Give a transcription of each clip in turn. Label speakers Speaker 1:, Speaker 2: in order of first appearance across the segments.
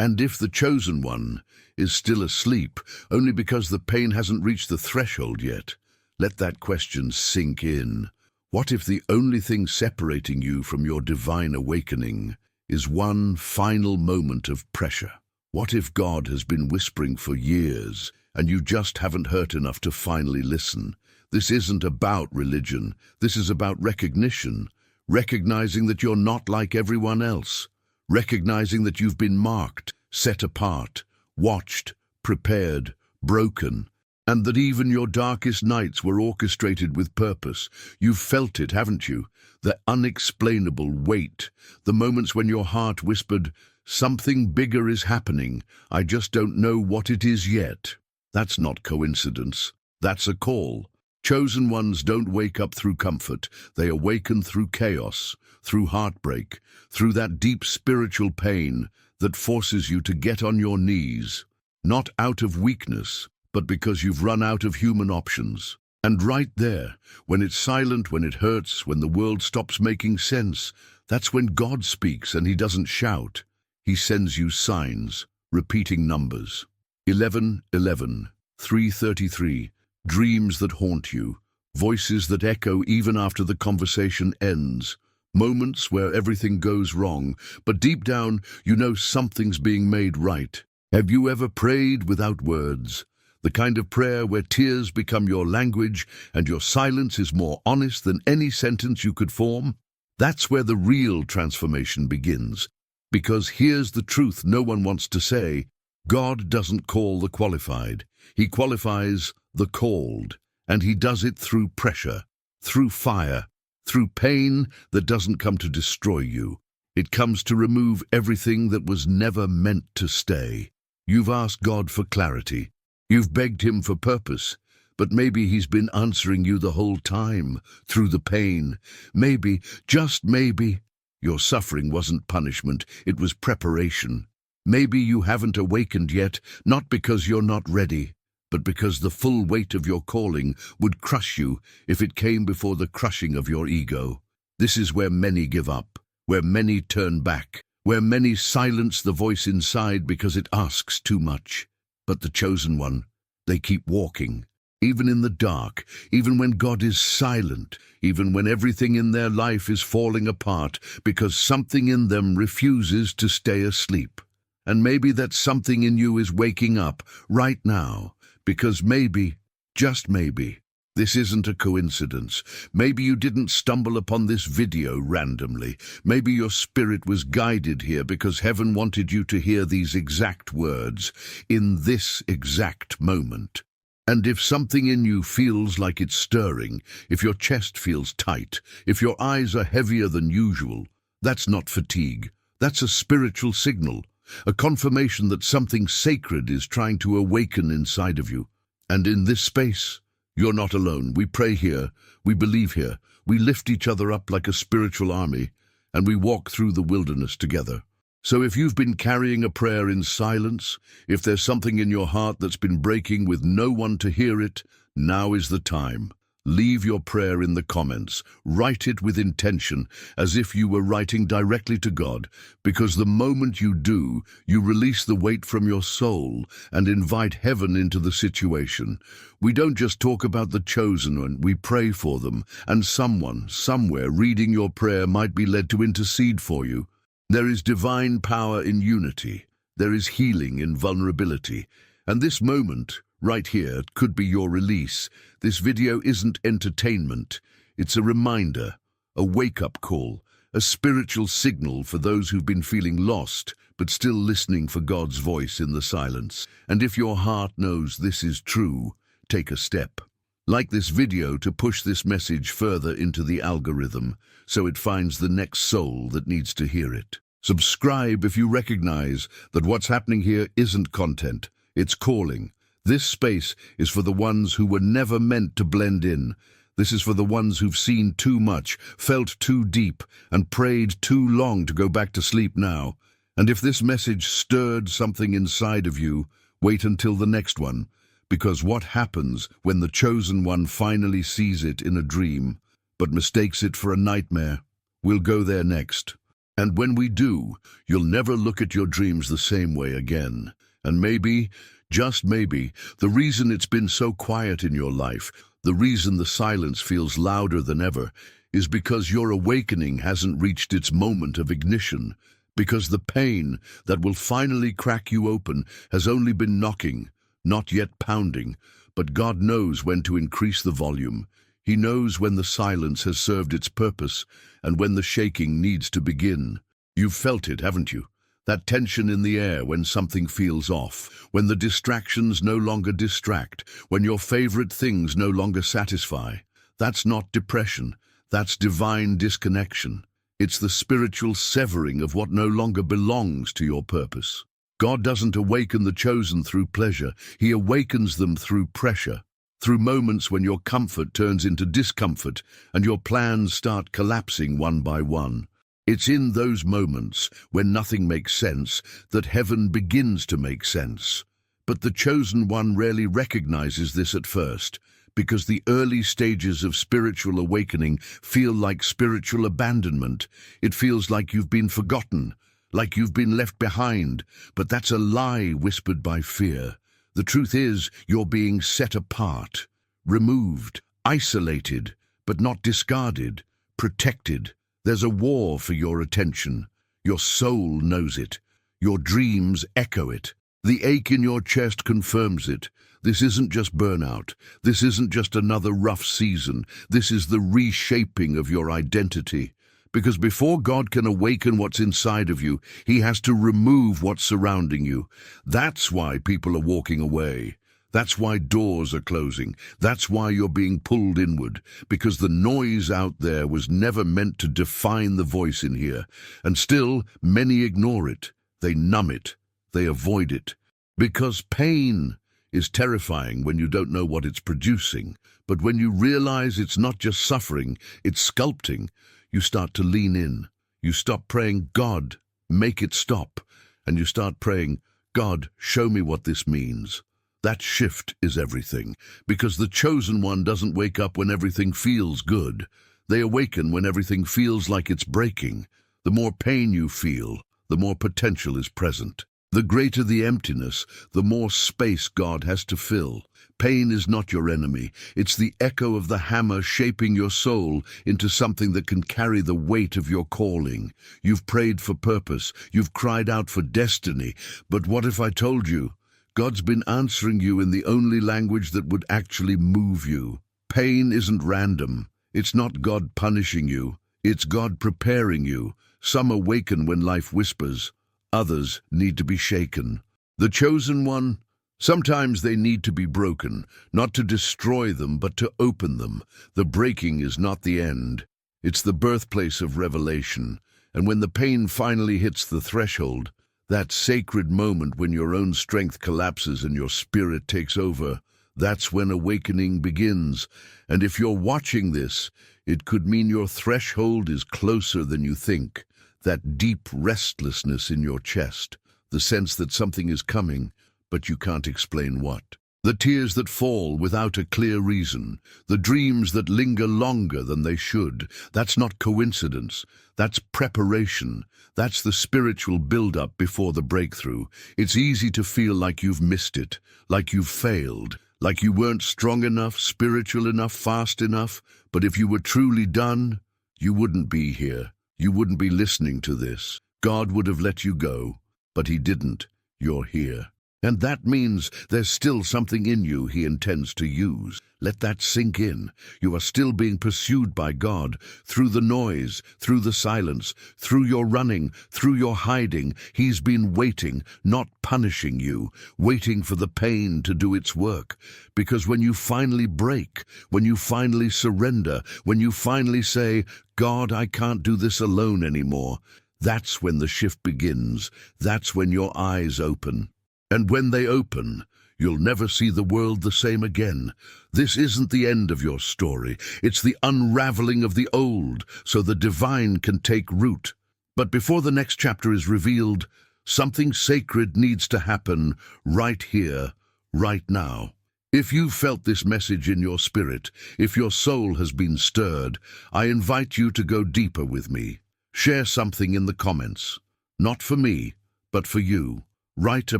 Speaker 1: And if the chosen one is still asleep, only because the pain hasn't reached the threshold yet, let that question sink in. What if the only thing separating you from your divine awakening is one final moment of pressure? What if God has been whispering for years and you just haven't heard enough to finally listen? This isn't about religion. This is about recognition. Recognizing that you're not like everyone else. Recognizing that you've been marked, set apart, watched, prepared, broken, and that even your darkest nights were orchestrated with purpose. You've felt it, haven't you? The unexplainable weight, the moments when your heart whispered, "Something bigger is happening. I just don't know what it is yet." That's not coincidence. That's a call. Chosen ones don't wake up through comfort. They awaken through chaos, through heartbreak, through that deep spiritual pain that forces you to get on your knees, not out of weakness, but because you've run out of human options. And right there, when it's silent, when it hurts, when the world stops making sense, that's when God speaks, and he doesn't shout. He sends you signs, repeating numbers. 11:11, 3:33, dreams that haunt you, voices that echo even after the conversation ends, moments where everything goes wrong, but deep down you know something's being made right. Have you ever prayed without words? The kind of prayer where tears become your language and your silence is more honest than any sentence you could form? That's where the real transformation begins. Because here's the truth no one wants to say: God doesn't call the qualified. He qualifies the called, and he does it through pressure, through fire, through pain that doesn't come to destroy you. It comes to remove everything that was never meant to stay. You've asked God for clarity. You've begged him for purpose, but maybe he's been answering you the whole time, through the pain. Maybe, just maybe, your suffering wasn't punishment, it was preparation. Maybe you haven't awakened yet, not because you're not ready, but because the full weight of your calling would crush you if it came before the crushing of your ego. This is where many give up, where many turn back, where many silence the voice inside because it asks too much. But the chosen one, they keep walking, even in the dark, even when God is silent, even when everything in their life is falling apart, because something in them refuses to stay asleep. And maybe that something in you is waking up right now, because maybe, just maybe, this isn't a coincidence. Maybe you didn't stumble upon this video randomly. Maybe your spirit was guided here because heaven wanted you to hear these exact words in this exact moment. And if something in you feels like it's stirring, if your chest feels tight, if your eyes are heavier than usual, that's not fatigue. That's a spiritual signal. A confirmation that something sacred is trying to awaken inside of you. And in this space, you're not alone. We pray here, we believe here, we lift each other up like a spiritual army, and we walk through the wilderness together. So if you've been carrying a prayer in silence, if there's something in your heart that's been breaking with no one to hear it, now is the time. Leave your prayer in the comments. Write it with intention, as if you were writing directly to God, because the moment you do, you release the weight from your soul and invite heaven into the situation. We don't just talk about the chosen one, we pray for them, and someone, somewhere, reading your prayer might be led to intercede for you. There is divine power in unity. There is healing in vulnerability. And this moment, right here, could be your release. This video isn't entertainment. It's a reminder, a wake-up call, a spiritual signal for those who've been feeling lost, but still listening for God's voice in the silence. And if your heart knows this is true, take a step. Like this video to push this message further into the algorithm, so it finds the next soul that needs to hear it. Subscribe if you recognize that what's happening here isn't content, it's calling. This space is for the ones who were never meant to blend in. This is for the ones who've seen too much, felt too deep, and prayed too long to go back to sleep now. And if this message stirred something inside of you, wait until the next one, because what happens when the chosen one finally sees it in a dream, but mistakes it for a nightmare? We'll go there next. And when we do, you'll never look at your dreams the same way again. And maybe, just maybe, the reason it's been so quiet in your life, the reason the silence feels louder than ever, is because your awakening hasn't reached its moment of ignition, because the pain that will finally crack you open has only been knocking, not yet pounding. But God knows when to increase the volume. He knows when the silence has served its purpose and when the shaking needs to begin. You've felt it, haven't you? That tension in the air when something feels off, when the distractions no longer distract, when your favorite things no longer satisfy. That's not depression. That's divine disconnection. It's the spiritual severing of what no longer belongs to your purpose. God doesn't awaken the chosen through pleasure. He awakens them through pressure, through moments when your comfort turns into discomfort and your plans start collapsing one by one. It's in those moments, when nothing makes sense, that heaven begins to make sense. But the chosen one rarely recognizes this at first, because the early stages of spiritual awakening feel like spiritual abandonment. It feels like you've been forgotten, like you've been left behind. But that's a lie whispered by fear. The truth is, you're being set apart, removed, isolated, but not discarded, protected. There's a war for your attention. Your soul knows it. Your dreams echo it. The ache in your chest confirms it. This isn't just burnout. This isn't just another rough season. This is the reshaping of your identity. Because before God can awaken what's inside of you, He has to remove what's surrounding you. That's why people are walking away. That's why doors are closing. That's why you're being pulled inward. Because the noise out there was never meant to define the voice in here. And still, many ignore it. They numb it. They avoid it. Because pain is terrifying when you don't know what it's producing. But when you realize it's not just suffering, it's sculpting, you start to lean in. You stop praying, God, make it stop. And you start praying, God, show me what this means. That shift is everything, because the chosen one doesn't wake up when everything feels good. They awaken when everything feels like it's breaking. The more pain you feel, the more potential is present. The greater the emptiness, the more space God has to fill. Pain is not your enemy. It's the echo of the hammer shaping your soul into something that can carry the weight of your calling. You've prayed for purpose. You've cried out for destiny. But what if I told you? God's been answering you in the only language that would actually move you. Pain isn't random. It's not God punishing you. It's God preparing you. Some awaken when life whispers. Others need to be shaken. The chosen one, sometimes they need to be broken, not to destroy them, but to open them. The breaking is not the end. It's the birthplace of revelation. And when the pain finally hits the threshold, that sacred moment when your own strength collapses and your spirit takes over, that's when awakening begins. And if you're watching this, it could mean your threshold is closer than you think. That deep restlessness in your chest, the sense that something is coming, but you can't explain what. The tears that fall without a clear reason, the dreams that linger longer than they should. That's not coincidence. That's preparation. That's the spiritual build-up before the breakthrough. It's easy to feel like you've missed it, like you've failed, like you weren't strong enough, spiritual enough, fast enough. But if you were truly done, you wouldn't be here. You wouldn't be listening to this. God would have let you go, but He didn't. You're here. And that means there's still something in you He intends to use. Let that sink in. You are still being pursued by God, through the noise, through the silence, through your running, through your hiding. He's been waiting, not punishing you, waiting for the pain to do its work. Because when you finally break, when you finally surrender, when you finally say, God, I can't do this alone anymore, that's when the shift begins. That's when your eyes open. And when they open, you'll never see the world the same again. This isn't the end of your story. It's the unraveling of the old, so the divine can take root. But before the next chapter is revealed, something sacred needs to happen right here, right now. If you've felt this message in your spirit, if your soul has been stirred, I invite you to go deeper with me. Share something in the comments. Not for me, but for you. Write a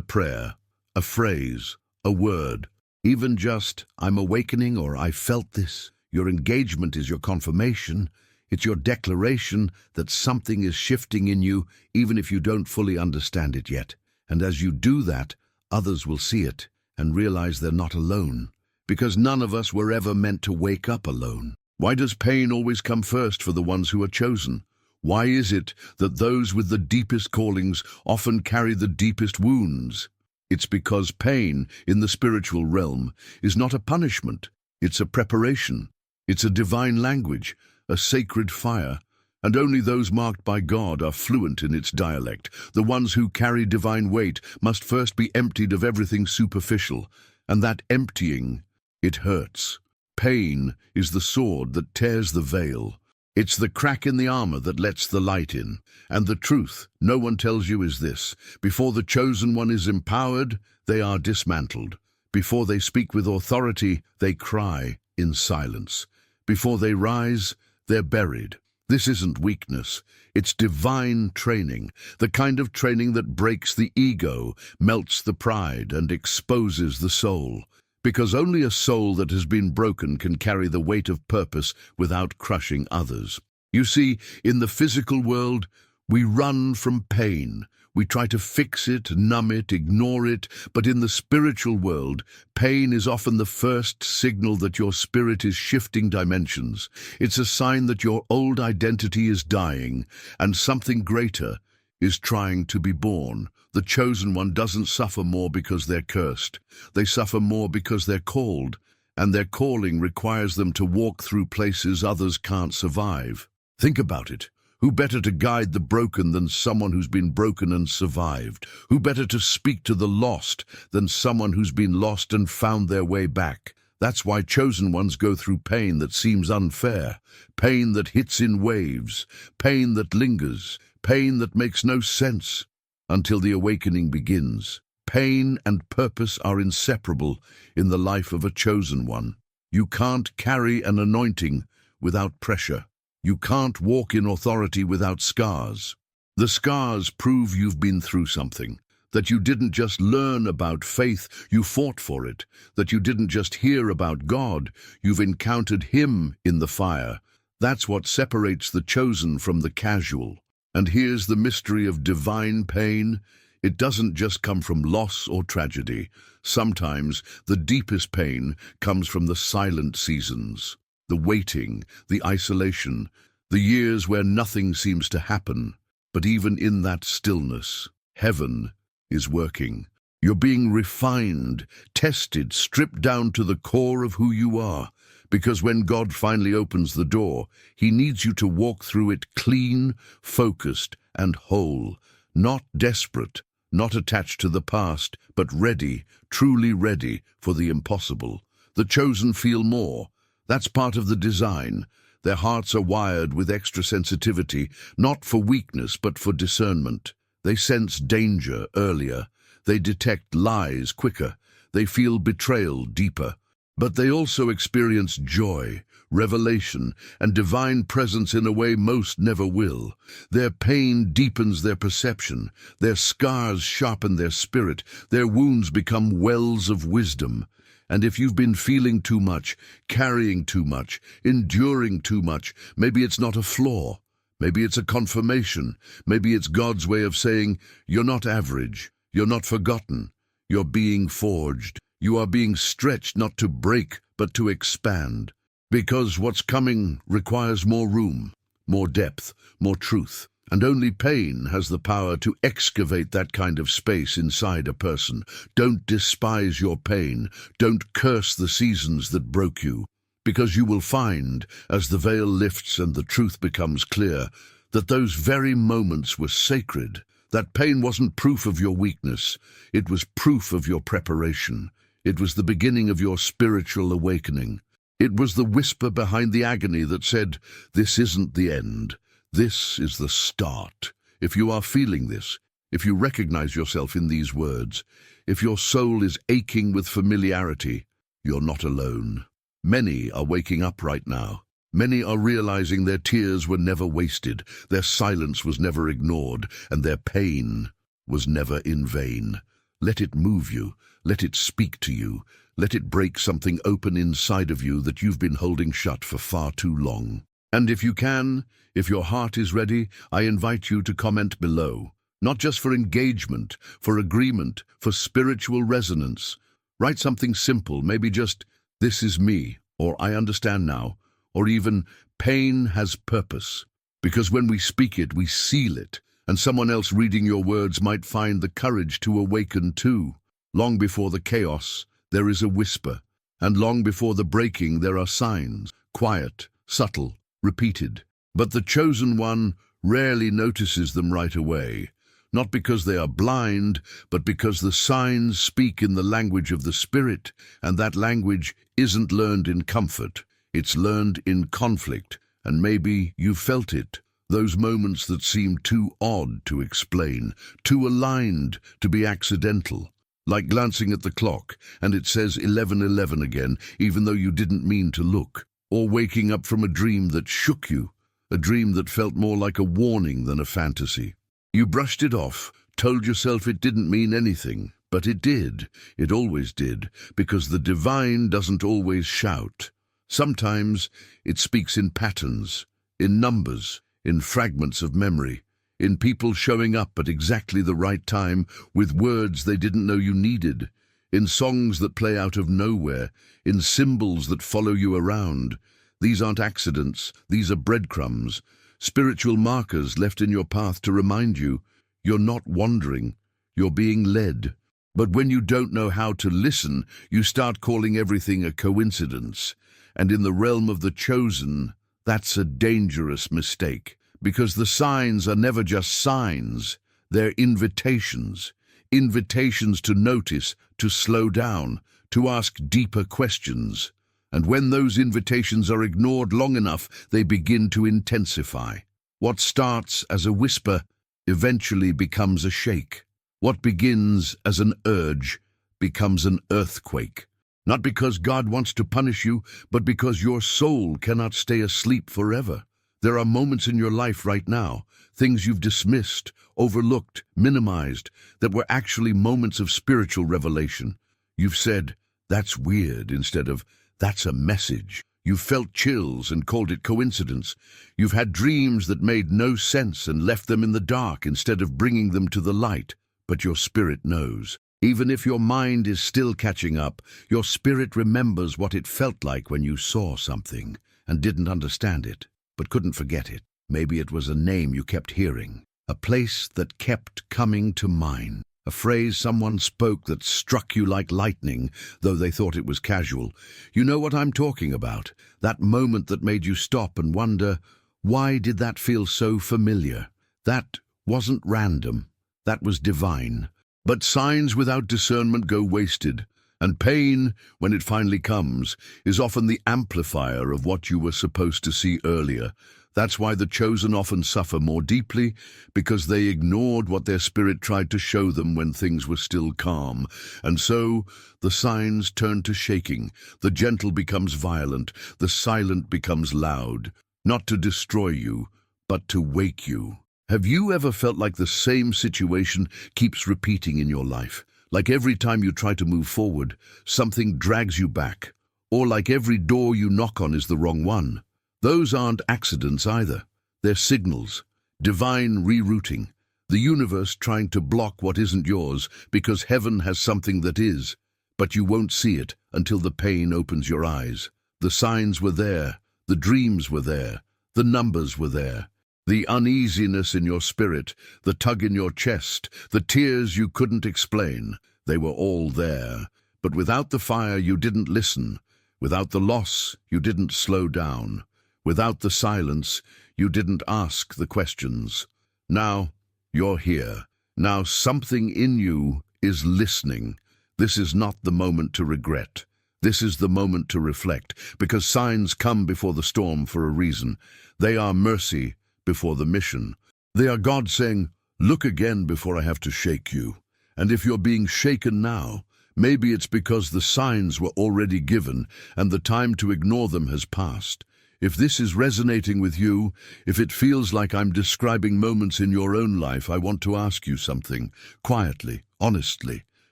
Speaker 1: prayer, a phrase, a word. Even just, "I'm awakening," or "I felt this." Your engagement is your confirmation. It's your declaration that something is shifting in you, even if you don't fully understand it yet. And as you do that, others will see it and realize they're not alone. Because none of us were ever meant to wake up alone. Why does pain always come first for the ones who are chosen? Why is it that those with the deepest callings often carry the deepest wounds? It's because pain in the spiritual realm is not a punishment. It's a preparation. It's a divine language, a sacred fire, and only those marked by God are fluent in its dialect. The ones who carry divine weight must first be emptied of everything superficial, and that emptying, it hurts. Pain is the sword that tears the veil. It's the crack in the armor that lets the light in. And the truth no one tells you is this: before the chosen one is empowered, they are dismantled. Before they speak with authority, they cry in silence. Before they rise, they're buried. This isn't weakness, it's divine training, the kind of training that breaks the ego, melts the pride, and exposes the soul. Because only a soul that has been broken can carry the weight of purpose without crushing others. You see, in the physical world, we run from pain. We try to fix it, numb it, ignore it, but in the spiritual world, pain is often the first signal that your spirit is shifting dimensions. It's a sign that your old identity is dying, and something greater is trying to be born. The chosen one doesn't suffer more because they're cursed. They suffer more because they're called, and their calling requires them to walk through places others can't survive. Think about it. Who better to guide the broken than someone who's been broken and survived? Who better to speak to the lost than someone who's been lost and found their way back? That's why chosen ones go through pain that seems unfair, pain that hits in waves, pain that lingers, pain that makes no sense until the awakening begins. Pain and purpose are inseparable in the life of a chosen one. You can't carry an anointing without pressure. You can't walk in authority without scars. The scars prove you've been through something, that you didn't just learn about faith, you fought for it, that you didn't just hear about God, you've encountered Him in the fire. That's what separates the chosen from the casual. And here's the mystery of divine pain. It doesn't just come from loss or tragedy. Sometimes the deepest pain comes from the silent seasons. The waiting, the isolation, the years where nothing seems to happen. But even in that stillness, heaven is working. You're being refined, tested, stripped down to the core of who you are. Because when God finally opens the door, He needs you to walk through it clean, focused, and whole. Not desperate, not attached to the past, but ready, truly ready for the impossible. The chosen feel more. That's part of the design. Their hearts are wired with extra sensitivity, not for weakness but for discernment. They sense danger earlier. They detect lies quicker. They feel betrayal deeper. But they also experience joy, revelation, and divine presence in a way most never will. Their pain deepens their perception. Their scars sharpen their spirit. Their wounds become wells of wisdom. And if you've been feeling too much, carrying too much, enduring too much, maybe it's not a flaw. Maybe it's a confirmation. Maybe it's God's way of saying, you're not average. You're not forgotten. You're being forged. You are being stretched not to break, but to expand. Because what's coming requires more room, more depth, more truth. And only pain has the power to excavate that kind of space inside a person. Don't despise your pain. Don't curse the seasons that broke you. Because you will find, as the veil lifts and the truth becomes clear, that those very moments were sacred. That pain wasn't proof of your weakness. It was proof of your preparation. It was the beginning of your spiritual awakening. It was the whisper behind the agony that said, this isn't the end. This is the start. If you are feeling this, if you recognize yourself in these words, if your soul is aching with familiarity, you're not alone. Many are waking up right now. Many are realizing their tears were never wasted, their silence was never ignored, and their pain was never in vain. Let it move you. Let it speak to you. Let it break something open inside of you that you've been holding shut for far too long. And if you can, if your heart is ready, I invite you to comment below. Not just for engagement, for agreement, for spiritual resonance. Write something simple, maybe just, "This is me," or "I understand now," or even, "Pain has purpose." Because when we speak it, we seal it, and someone else reading your words might find the courage to awaken too. Long before the chaos, there is a whisper, and long before the breaking, there are signs, quiet, subtle, repeated. But the chosen one rarely notices them right away, not because they are blind, but because the signs speak in the language of the Spirit, and that language isn't learned in comfort, it's learned in conflict, and maybe you felt it. Those moments that seem too odd to explain, too aligned to be accidental. Like glancing at the clock, and it says 11:11 again, even though you didn't mean to look. Or waking up from a dream that shook you, a dream that felt more like a warning than a fantasy. You brushed it off, told yourself it didn't mean anything, but it did. It always did, because the divine doesn't always shout. Sometimes it speaks in patterns, in numbers, in fragments of memory, in people showing up at exactly the right time with words they didn't know you needed, in songs that play out of nowhere, in symbols that follow you around. These aren't accidents, these are breadcrumbs, spiritual markers left in your path to remind you you're not wandering, you're being led. But when you don't know how to listen, you start calling everything a coincidence. And in the realm of the chosen, that's a dangerous mistake. Because the signs are never just signs, they're invitations. Invitations to notice, to slow down, to ask deeper questions. And when those invitations are ignored long enough, they begin to intensify. What starts as a whisper eventually becomes a shake. What begins as an urge becomes an earthquake. Not because God wants to punish you, but because your soul cannot stay asleep forever. There are moments in your life right now, things you've dismissed, overlooked, minimized, that were actually moments of spiritual revelation. You've said, "That's weird," instead of, "That's a message." You've felt chills and called it coincidence. You've had dreams that made no sense and left them in the dark instead of bringing them to the light. But your spirit knows. Even if your mind is still catching up, your spirit remembers what it felt like when you saw something and didn't understand it, but couldn't forget it. Maybe it was a name you kept hearing, a place that kept coming to mind, a phrase someone spoke that struck you like lightning, though they thought it was casual. You know what I'm talking about, that moment that made you stop and wonder, why did that feel so familiar? That wasn't random, that was divine. But signs without discernment go wasted, and pain, when it finally comes, is often the amplifier of what you were supposed to see earlier. That's why the chosen often suffer more deeply, because they ignored what their spirit tried to show them when things were still calm. And so, the signs turn to shaking, the gentle becomes violent, the silent becomes loud, not to destroy you, but to wake you. Have you ever felt like the same situation keeps repeating in your life? Like every time you try to move forward, something drags you back, or like every door you knock on is the wrong one? Those aren't accidents either. They're signals, divine rerouting, the universe trying to block what isn't yours because heaven has something that is, but you won't see it until the pain opens your eyes. The signs were there, the dreams were there, the numbers were there. The uneasiness in your spirit, the tug in your chest, the tears you couldn't explain, they were all there. But without the fire, you didn't listen. Without the loss, you didn't slow down. Without the silence, you didn't ask the questions. Now, you're here. Now something in you is listening. This is not the moment to regret. This is the moment to reflect, because signs come before the storm for a reason. They are mercy before the mission. They are God saying, "Look again before I have to shake you." And if you're being shaken now, maybe it's because the signs were already given and the time to ignore them has passed. If this is resonating with you, if it feels like I'm describing moments in your own life, I want to ask you something, quietly, honestly,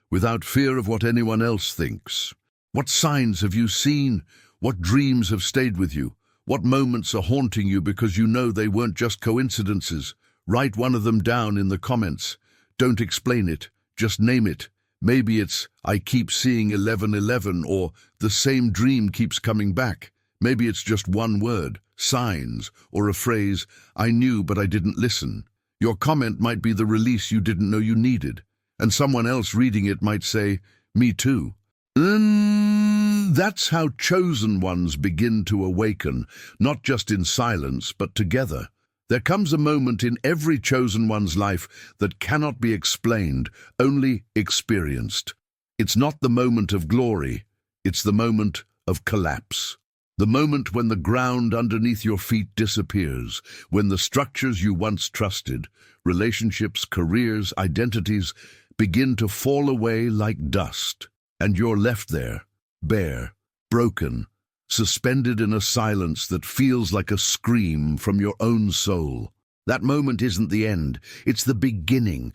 Speaker 1: without fear of what anyone else thinks. What signs have you seen? What dreams have stayed with you? What moments are haunting you because you know they weren't just coincidences? Write one of them down in the comments. Don't explain it, just name it. Maybe it's, I keep seeing 1111, or the same dream keeps coming back. Maybe it's just one word, signs, or a phrase, I knew but I didn't listen. Your comment might be the release you didn't know you needed, and someone else reading it might say, me too. That's how chosen ones begin to awaken, not just in silence, but together. There comes a moment in every chosen one's life that cannot be explained, only experienced. It's not the moment of glory, it's the moment of collapse. The moment when the ground underneath your feet disappears, when the structures you once trusted, relationships, careers, identities, begin to fall away like dust, and you're left there, bare, broken, suspended in a silence that feels like a scream from your own soul. That moment isn't the end, it's the beginning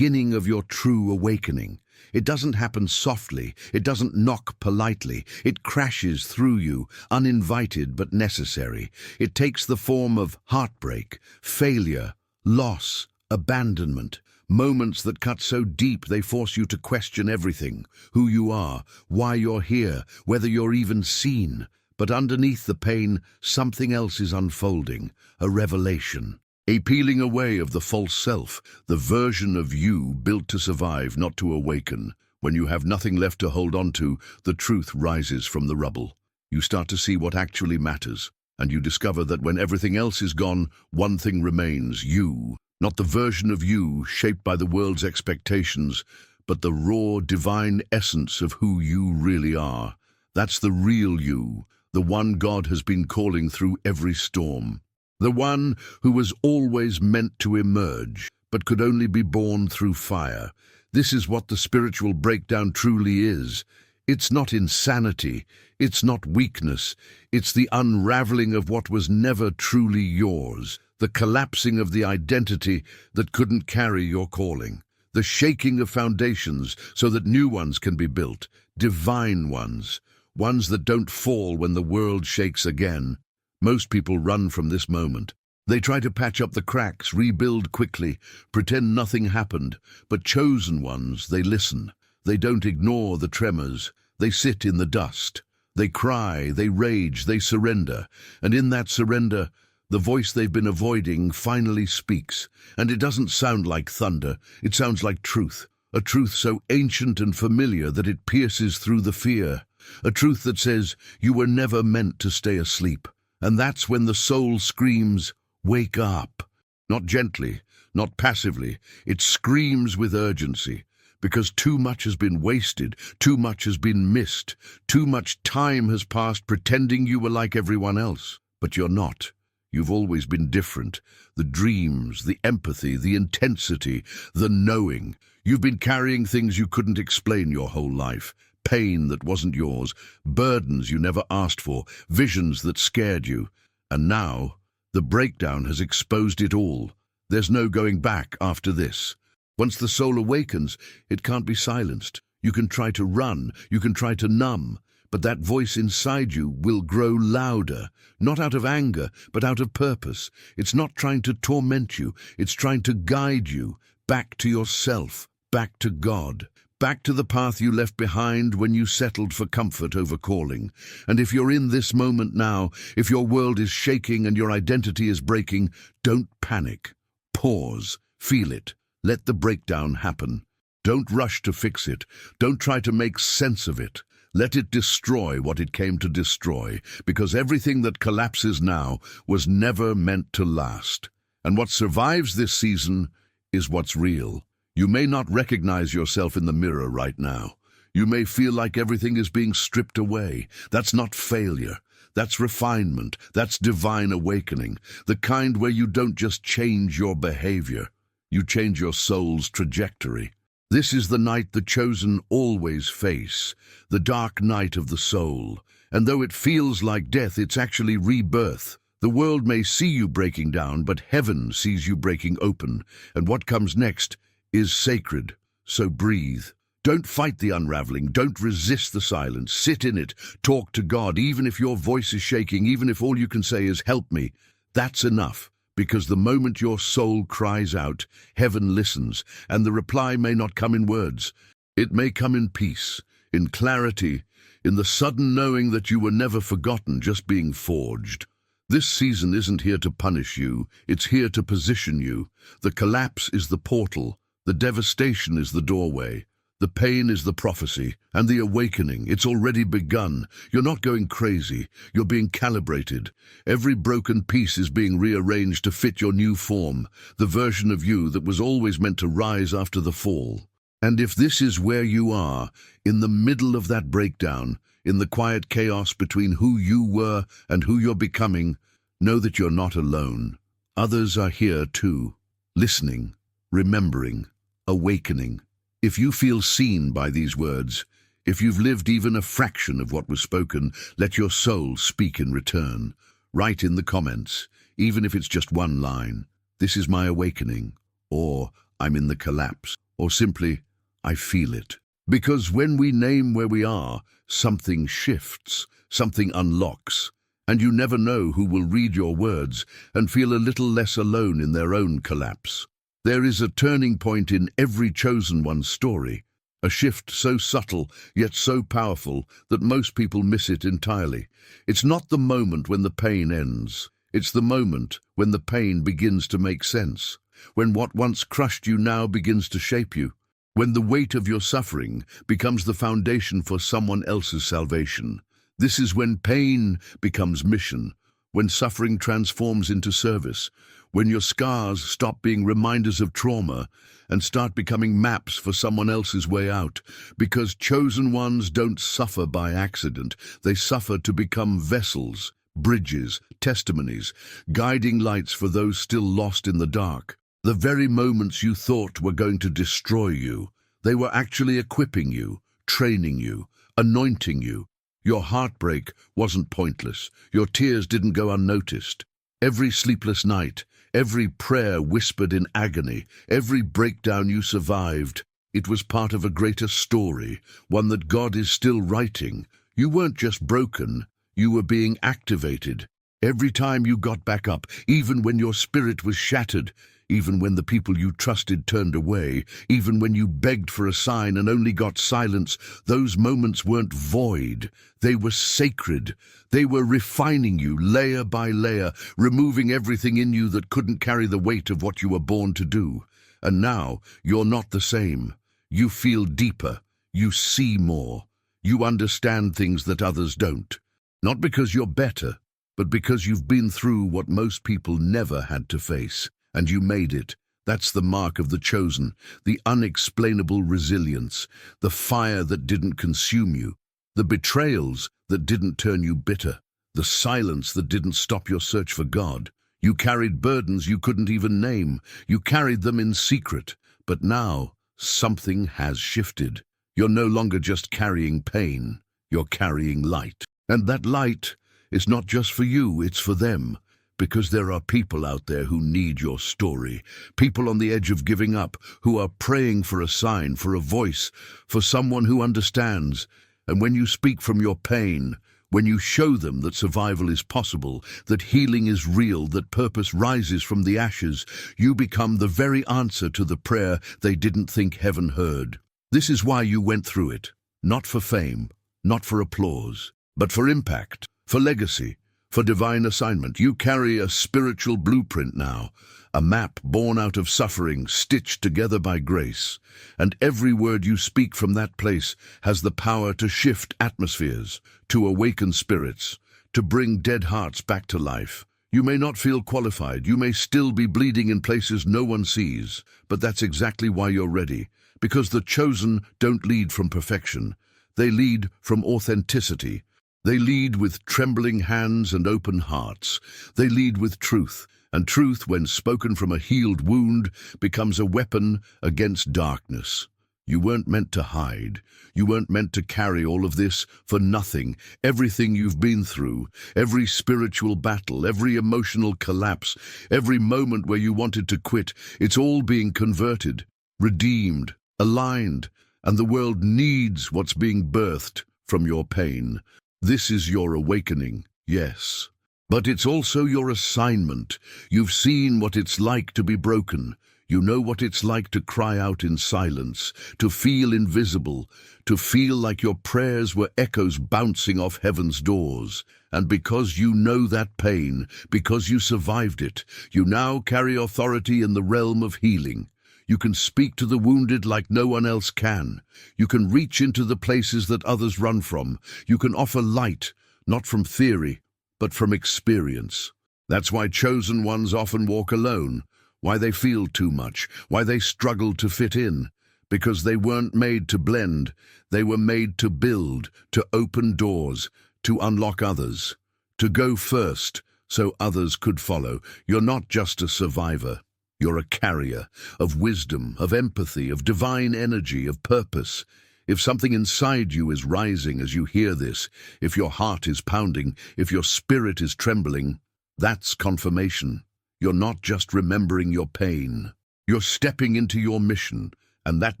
Speaker 1: of your true awakening. It doesn't happen softly, it doesn't knock politely, it crashes through you, uninvited but necessary. It takes the form of heartbreak, failure, loss, abandonment, moments that cut so deep they force you to question everything, who you are, why you're here, whether you're even seen. But underneath the pain, something else is unfolding, a revelation. A peeling away of the false self, the version of you built to survive, not to awaken. When you have nothing left to hold on to, the truth rises from the rubble. You start to see what actually matters, and you discover that when everything else is gone, one thing remains, you. Not the version of you shaped by the world's expectations, but the raw, divine essence of who you really are. That's the real you, the one God has been calling through every storm. The one who was always meant to emerge, but could only be born through fire. This is what the spiritual breakdown truly is. It's not insanity, it's not weakness, it's the unraveling of what was never truly yours, the collapsing of the identity that couldn't carry your calling, the shaking of foundations so that new ones can be built, divine ones, ones that don't fall when the world shakes again. Most people run from this moment. They try to patch up the cracks, rebuild quickly, pretend nothing happened. But chosen ones, they listen. They don't ignore the tremors. They sit in the dust. They cry, they rage, they surrender. And in that surrender, the voice they've been avoiding finally speaks. And it doesn't sound like thunder. It sounds like truth. A truth so ancient and familiar that it pierces through the fear. A truth that says, you were never meant to stay asleep. And that's when the soul screams, wake up. Not gently, not passively. It screams with urgency, because too much has been wasted, too much has been missed, too much time has passed pretending you were like everyone else. But you're not. You've always been different. The dreams, the empathy, the intensity, the knowing. You've been carrying things you couldn't explain your whole life. Pain that wasn't yours, burdens you never asked for, visions that scared you. And now, the breakdown has exposed it all. There's no going back after this. Once the soul awakens, it can't be silenced. You can try to run, you can try to numb, but that voice inside you will grow louder, not out of anger, but out of purpose. It's not trying to torment you, it's trying to guide you back to yourself, back to God. Back to the path you left behind when you settled for comfort over calling. And if you're in this moment now, if your world is shaking and your identity is breaking, don't panic. Pause. Feel it. Let the breakdown happen. Don't rush to fix it. Don't try to make sense of it. Let it destroy what it came to destroy, because everything that collapses now was never meant to last. And what survives this season is what's real. You may not recognize yourself in the mirror right now. You may feel like everything is being stripped away. That's not failure. That's refinement. That's divine awakening. The kind where you don't just change your behavior. You change your soul's trajectory. This is the night the chosen always face, the dark night of the soul. And though it feels like death, it's actually rebirth. The world may see you breaking down, but heaven sees you breaking open. And what comes next is sacred. So breathe. Don't fight the unraveling. Don't resist the silence. Sit in it. Talk to God, even if your voice is shaking, even if all you can say is, "Help me." That's enough, because the moment your soul cries out, heaven listens, and the reply may not come in words. It may come in peace, in clarity, in the sudden knowing that you were never forgotten, just being forged. This season isn't here to punish you, it's here to position you. The collapse is the portal, the devastation is the doorway, the pain is the prophecy, and the awakening, it's already begun. You're not going crazy, you're being calibrated. Every broken piece is being rearranged to fit your new form, the version of you that was always meant to rise after the fall. And if this is where you are, in the middle of that breakdown, in the quiet chaos between who you were and who you're becoming, know that you're not alone. Others are here too, listening, remembering, awakening. If you feel seen by these words, if you've lived even a fraction of what was spoken, let your soul speak in return. Write in the comments, even if it's just one line, "This is my awakening," or "I'm in the collapse," or simply, "I feel it." Because when we name where we are, something shifts, something unlocks, and you never know who will read your words and feel a little less alone in their own collapse. There is a turning point in every chosen one's story, a shift so subtle yet so powerful that most people miss it entirely. It's not the moment when the pain ends, it's the moment when the pain begins to make sense, when what once crushed you now begins to shape you. When the weight of your suffering becomes the foundation for someone else's salvation. This is when pain becomes mission, when suffering transforms into service, when your scars stop being reminders of trauma and start becoming maps for someone else's way out. Because chosen ones don't suffer by accident, they suffer to become vessels, bridges, testimonies, guiding lights for those still lost in the dark. The very moments you thought were going to destroy you, they were actually equipping you, training you, anointing you. Your heartbreak wasn't pointless. Your tears didn't go unnoticed. Every sleepless night, every prayer whispered in agony, every breakdown you survived, it was part of a greater story, one that God is still writing. You weren't just broken, you were being activated. Every time you got back up, even when your spirit was shattered, even when the people you trusted turned away, even when you begged for a sign and only got silence, those moments weren't void. They were sacred. They were refining you layer by layer, removing everything in you that couldn't carry the weight of what you were born to do. And now you're not the same. You feel deeper. You see more. You understand things that others don't. Not because you're better, but because you've been through what most people never had to face. And you made it. That's the mark of the chosen, the unexplainable resilience, the fire that didn't consume you, the betrayals that didn't turn you bitter, the silence that didn't stop your search for God. You carried burdens you couldn't even name. You carried them in secret. But now, something has shifted. You're no longer just carrying pain. You're carrying light. And that light is not just for you, it's for them. Because there are people out there who need your story, people on the edge of giving up, who are praying for a sign, for a voice, for someone who understands. And when you speak from your pain, when you show them that survival is possible, that healing is real, that purpose rises from the ashes, you become the very answer to the prayer they didn't think heaven heard. This is why you went through it, not for fame, not for applause, but for impact, for legacy, for divine assignment. You carry a spiritual blueprint now, a map born out of suffering, stitched together by grace. And every word you speak from that place has the power to shift atmospheres, to awaken spirits, to bring dead hearts back to life. You may not feel qualified, you may still be bleeding in places no one sees, but that's exactly why you're ready. Because the chosen don't lead from perfection, they lead from authenticity. They lead with trembling hands and open hearts. They lead with truth, and truth, when spoken from a healed wound, becomes a weapon against darkness. You weren't meant to hide. You weren't meant to carry all of this for nothing. Everything you've been through, every spiritual battle, every emotional collapse, every moment where you wanted to quit, it's all being converted, redeemed, aligned, and the world needs what's being birthed from your pain. This is your awakening, yes. But it's also your assignment. You've seen what it's like to be broken. You know what it's like to cry out in silence, to feel invisible, to feel like your prayers were echoes bouncing off heaven's doors. And because you know that pain, because you survived it, you now carry authority in the realm of healing. You can speak to the wounded like no one else can. You can reach into the places that others run from. You can offer light, not from theory, but from experience. That's why chosen ones often walk alone, why they feel too much, why they struggle to fit in. Because they weren't made to blend, they were made to build, to open doors, to unlock others, to go first so others could follow. You're not just a survivor. You're a carrier of wisdom, of empathy, of divine energy, of purpose. If something inside you is rising as you hear this, if your heart is pounding, if your spirit is trembling, that's confirmation. You're not just remembering your pain. You're stepping into your mission, and that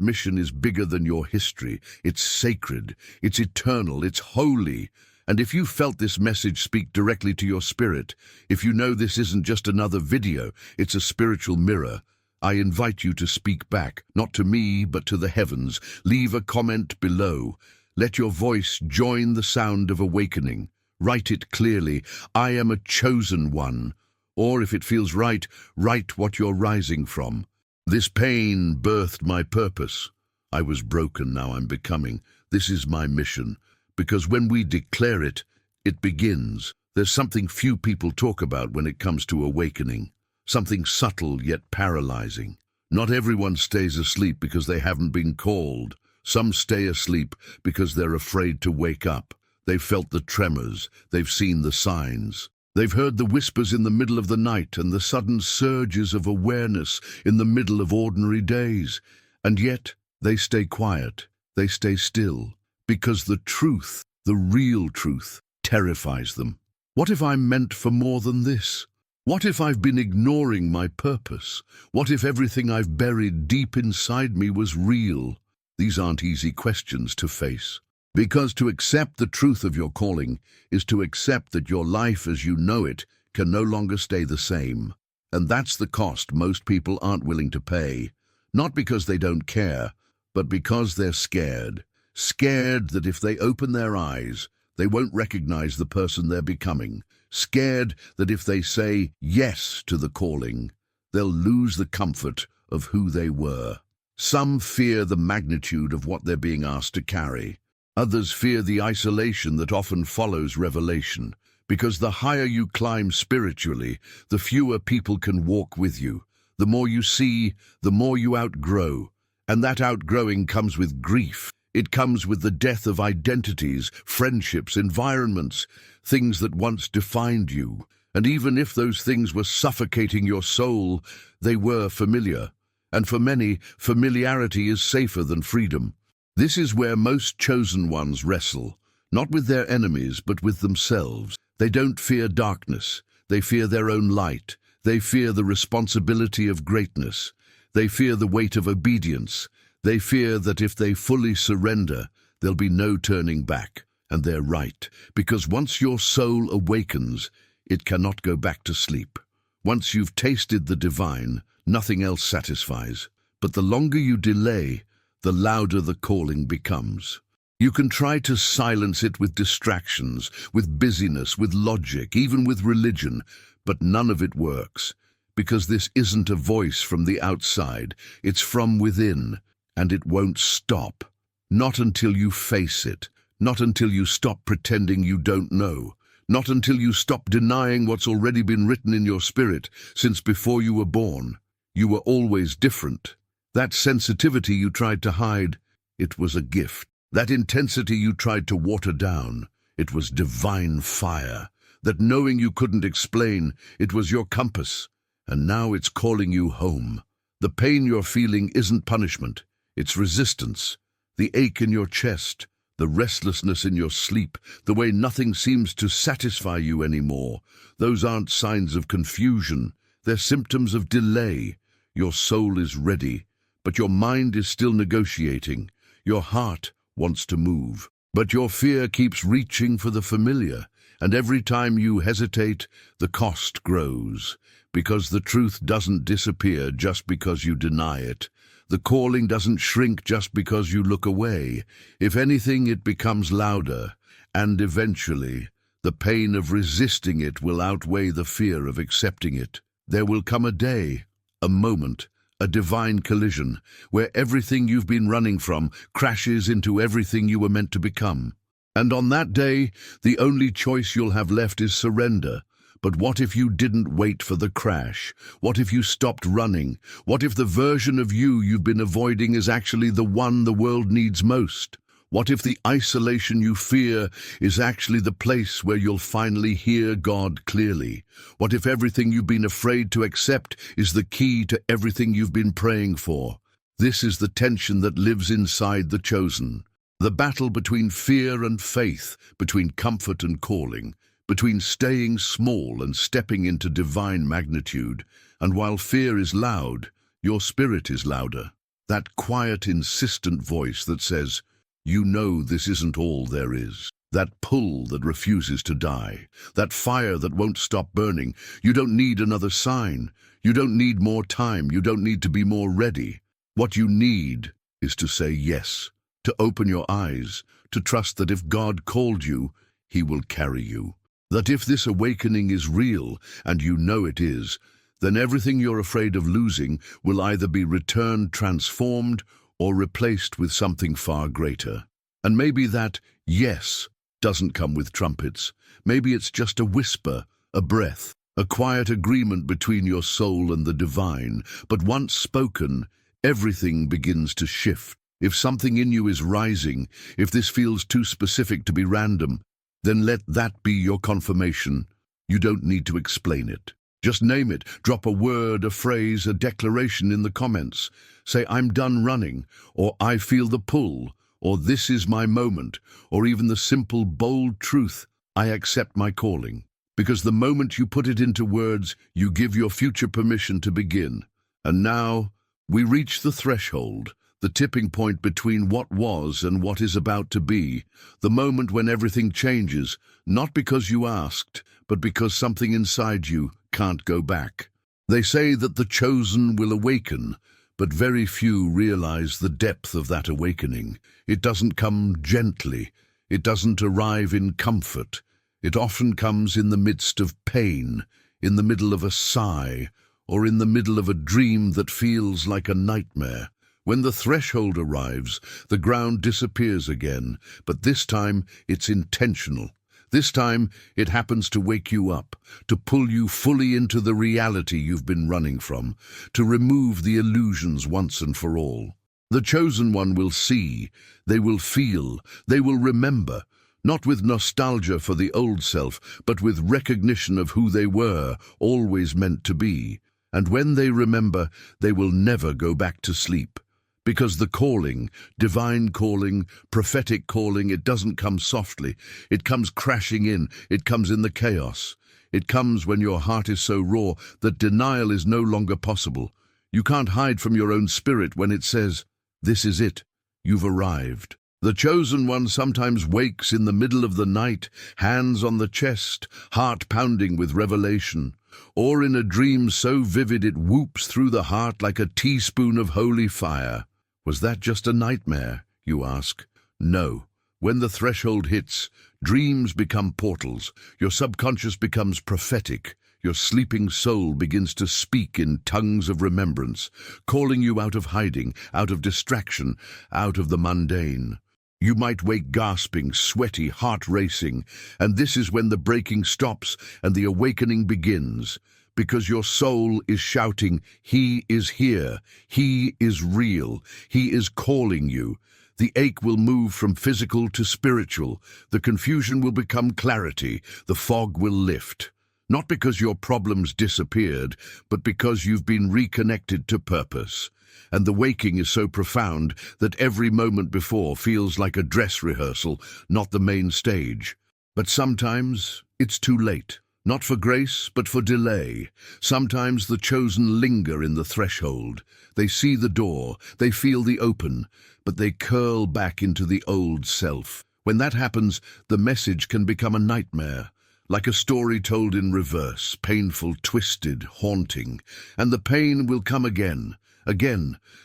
Speaker 1: mission is bigger than your history. It's sacred, it's eternal, it's holy. And if you felt this message speak directly to your spirit, if you know this isn't just another video, it's a spiritual mirror, I invite you to speak back, not to me, but to the heavens. Leave a comment below. Let your voice join the sound of awakening. Write it clearly, I am a chosen one. Or if it feels right, write what you're rising from. This pain birthed my purpose. I was broken, now I'm becoming. This is my mission. Because when we declare it, it begins. There's something few people talk about when it comes to awakening. Something subtle yet paralyzing. Not everyone stays asleep because they haven't been called. Some stay asleep because they're afraid to wake up. They've felt the tremors. They've seen the signs. They've heard the whispers in the middle of the night and the sudden surges of awareness in the middle of ordinary days. And yet, they stay quiet. They stay still. Because the truth, the real truth, terrifies them. What if I'm meant for more than this? What if I've been ignoring my purpose? What if everything I've buried deep inside me was real? These aren't easy questions to face. Because to accept the truth of your calling is to accept that your life as you know it can no longer stay the same. And that's the cost most people aren't willing to pay. Not because they don't care, but because they're scared. Scared that if they open their eyes, they won't recognize the person they're becoming. Scared that if they say yes to the calling, they'll lose the comfort of who they were. Some fear the magnitude of what they're being asked to carry. Others fear the isolation that often follows revelation. Because the higher you climb spiritually, the fewer people can walk with you. The more you see, the more you outgrow. And that outgrowing comes with grief. It comes with the death of identities, friendships, environments, things that once defined you. And even if those things were suffocating your soul, they were familiar. And for many, familiarity is safer than freedom. This is where most chosen ones wrestle, not with their enemies, but with themselves. They don't fear darkness. They fear their own light. They fear the responsibility of greatness. They fear the weight of obedience. They fear that if they fully surrender, there'll be no turning back. And they're right, because once your soul awakens, it cannot go back to sleep. Once you've tasted the divine, nothing else satisfies. But the longer you delay, the louder the calling becomes. You can try to silence it with distractions, with busyness, with logic, even with religion, but none of it works. Because this isn't a voice from the outside, it's from within. And it won't stop. Not until you face it. Not until you stop pretending you don't know. Not until you stop denying what's already been written in your spirit since before you were born. You were always different. That sensitivity you tried to hide, it was a gift. That intensity you tried to water down, it was divine fire. That knowing you couldn't explain, it was your compass. And now it's calling you home. The pain you're feeling isn't punishment. It's resistance, the ache in your chest, the restlessness in your sleep, the way nothing seems to satisfy you anymore. Those aren't signs of confusion. They're symptoms of delay. Your soul is ready, but your mind is still negotiating. Your heart wants to move, but your fear keeps reaching for the familiar. And every time you hesitate, the cost grows, because the truth doesn't disappear just because you deny it. The calling doesn't shrink just because you look away. If anything, it becomes louder, and eventually, the pain of resisting it will outweigh the fear of accepting it. There will come a day, a moment, a divine collision, where everything you've been running from crashes into everything you were meant to become. And on that day, the only choice you'll have left is surrender. But what if you didn't wait for the crash? What if you stopped running? What if the version of you you've been avoiding is actually the one the world needs most? What if the isolation you fear is actually the place where you'll finally hear God clearly? What if everything you've been afraid to accept is the key to everything you've been praying for? This is the tension that lives inside the chosen. The battle between fear and faith, between comfort and calling, between staying small and stepping into divine magnitude. And while fear is loud, your spirit is louder. That quiet, insistent voice that says, "You know this isn't all there is." That pull that refuses to die. That fire that won't stop burning. You don't need another sign. You don't need more time. You don't need to be more ready. What you need is to say yes. To open your eyes, to trust that if God called you, He will carry you. That if this awakening is real, and you know it is, then everything you're afraid of losing will either be returned transformed or replaced with something far greater. And maybe that yes doesn't come with trumpets. Maybe it's just a whisper, a breath, a quiet agreement between your soul and the divine. But once spoken, everything begins to shift. If something in you is rising, if this feels too specific to be random, then let that be your confirmation. You don't need to explain it. Just name it. Drop a word, a phrase, a declaration in the comments. Say, "I'm done running," or "I feel the pull," or "This is my moment," or even the simple, bold truth, "I accept my calling." Because the moment you put it into words, you give your future permission to begin. And now, we reach the threshold. The tipping point between what was and what is about to be, the moment when everything changes, not because you asked, but because something inside you can't go back. They say that the chosen will awaken, but very few realize the depth of that awakening. It doesn't come gently. It doesn't arrive in comfort. It often comes in the midst of pain, in the middle of a sigh, or in the middle of a dream that feels like a nightmare. When the threshold arrives, the ground disappears again, but this time it's intentional. This time it happens to wake you up, to pull you fully into the reality you've been running from, to remove the illusions once and for all. The chosen one will see, they will feel, they will remember, not with nostalgia for the old self, but with recognition of who they were, always meant to be. And when they remember, they will never go back to sleep. Because the calling, divine calling, prophetic calling, it doesn't come softly. It comes crashing in. It comes in the chaos. It comes when your heart is so raw that denial is no longer possible. You can't hide from your own spirit when it says, "This is it. You've arrived." The chosen one sometimes wakes in the middle of the night, hands on the chest, heart pounding with revelation. Or in a dream so vivid it whoops through the heart like a teaspoon of holy fire. Was that just a nightmare, you ask? No. When the threshold hits, dreams become portals. Your subconscious becomes prophetic. Your sleeping soul begins to speak in tongues of remembrance, calling you out of hiding, out of distraction, out of the mundane. You might wake gasping, sweaty, heart racing, and this is when the breaking stops and the awakening begins. Because your soul is shouting, "He is here, He is real, He is calling you." The ache will move from physical to spiritual. The confusion will become clarity. The fog will lift. Not because your problems disappeared, but because you've been reconnected to purpose. and the waking is so profound that every moment before feels like a dress rehearsal, not the main stage. But sometimes it's too late. Not for grace, but for delay. Sometimes the chosen linger in the threshold. They see the door, they feel the open, but they curl back into the old self. When that happens, the message can become a nightmare, like a story told in reverse, painful, twisted, haunting. And the pain will come again,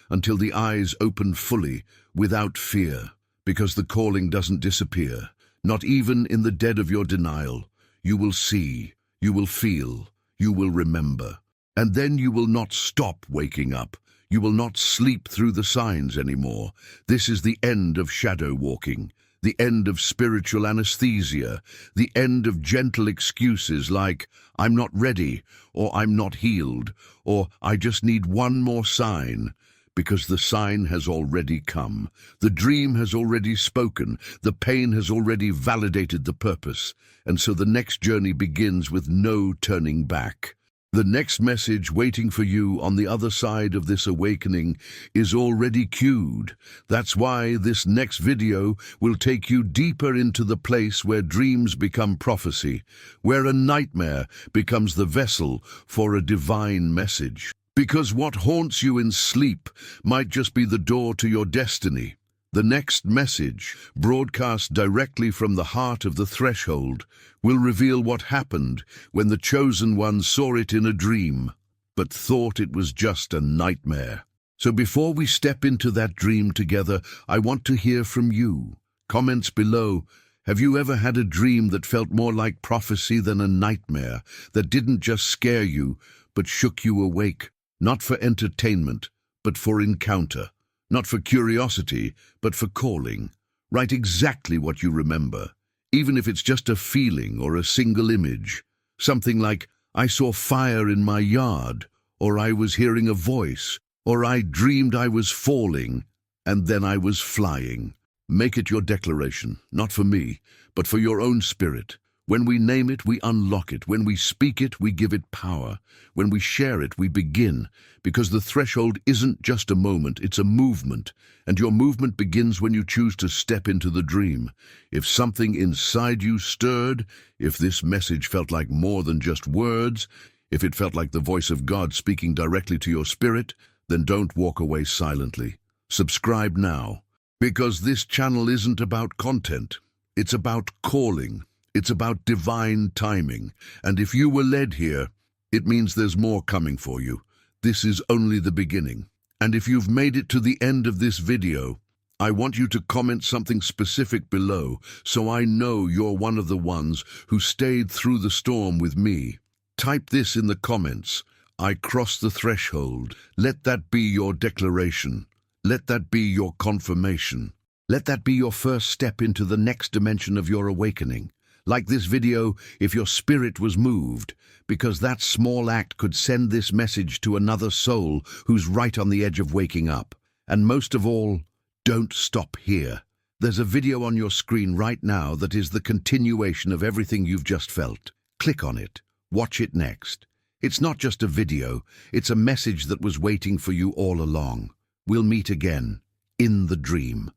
Speaker 1: until the eyes open fully, without fear, because the calling doesn't disappear, not even in the dead of your denial. You will see, you will feel, you will remember. And then you will not stop waking up. You will not sleep through the signs anymore. This is the end of shadow walking, the end of spiritual anesthesia, the end of gentle excuses like, I'm not ready, or I'm not healed, or I just need one more sign. Because the sign has already come. The dream has already spoken. The pain has already validated the purpose. And so the next journey begins with no turning back. The next message waiting for you on the other side of this awakening is already queued. That's why this next video will take you deeper into the place where dreams become prophecy, where a nightmare becomes the vessel for a divine message. Because what haunts you in sleep might just be the door to your destiny. The next message, broadcast directly from the heart of the threshold, will reveal what happened when the chosen one saw it in a dream, but thought it was just a nightmare. So before we step into that dream together, I want to hear from you. Comments below. Have you ever had a dream that felt more like prophecy than a nightmare, that didn't just scare you, but shook you awake? Not for entertainment, but for encounter. Not for curiosity, but for calling. Write exactly what you remember, even if it's just a feeling or a single image. Something like, I saw fire in my yard, or I was hearing a voice, or I dreamed I was falling, and then I was flying. Make it your declaration, not for me, but for your own spirit. When we name it, we unlock it. When we speak it, we give it power. When we share it, we begin. Because the threshold isn't just a moment, it's a movement. And your movement begins when you choose to step into the dream. If something inside you stirred, if this message felt like more than just words, if it felt like the voice of God speaking directly to your spirit, then don't walk away silently. Subscribe now. Because this channel isn't about content. It's about calling. It's about divine timing, and if you were led here, it means there's more coming for you. This is only the beginning. And if you've made it to the end of this video, I want you to comment something specific below, so I know you're one of the ones who stayed through the storm with me. Type this in the comments. I crossed the threshold. Let that be your declaration. Let that be your confirmation. Let that be your first step into the next dimension of your awakening. Like this video, if your spirit was moved, because that small act could send this message to another soul who's right on the edge of waking up. And most of all, don't stop here. There's a video on your screen right now that is the continuation of everything you've just felt. Click on it. Watch it next. It's not just a video, it's a message that was waiting for you all along. We'll meet again, in the dream.